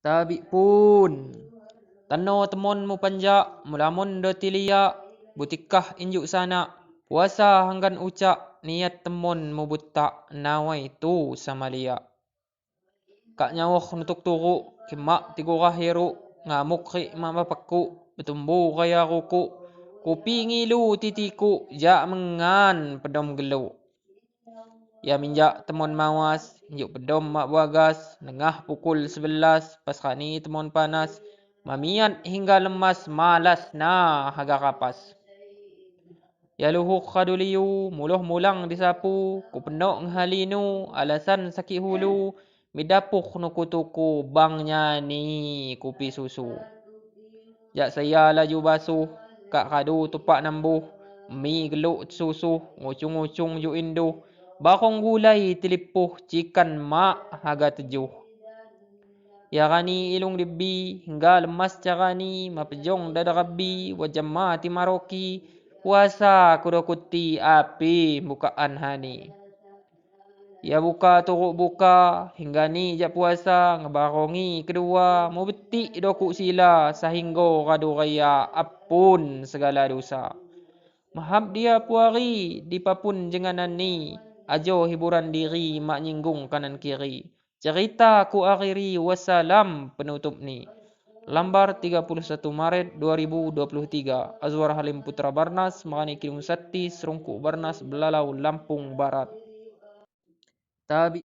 Tabi pun tano temon mu panjak mulamun do tilia butikah injuk sana puasa hanggan ucak niat temon mu butak nawai tu sama lia kak nyawah nutuk turu kimak tigurah hiru ngamuk ri mama paku betumbu kaya ruku kupi ngilu titiku jak mengan pedom gelu ya minjak temon mawas, injuk pedom mak buagas, nengah pukul 11, pas kani temon panas, mamiat hingga lemas, malas nah haga kapas. Ya luhuk kaduliu, muluh mulang disapu, ku pendok ngehalinu, alasan sakit hulu, midapuk nukutuku, bang nyani kupi susu. Jak saya laju basuh, kak kadu tupak nambuh, mi geluk susuh, ngucung-ngucung ju induh, bakong gulai tilipuh, cikan mak haga tejuh. Ya kani ilung dibbi, hingga lemas carani, mapejong dada rabbi, wajam mati maroki, puasa kudokuti api bukaan hani. Ya buka turuk buka, hingga ni jak puasa, ngebarongi kedua, mau betik doku sila, sahingga kadu raya apun segala dosa. Mahab dia puari, dipapun jenganan ni, ajo hiburan diri, mak nyinggung kanan kiri. Cerita ku akhiri, wassalam penutup ni. Lambar 31 Maret 2023. Azwar Halim Putra Barnas, Makani Kilim Sati, Serungkuk Barnas, Belalau, Lampung Barat. Tabi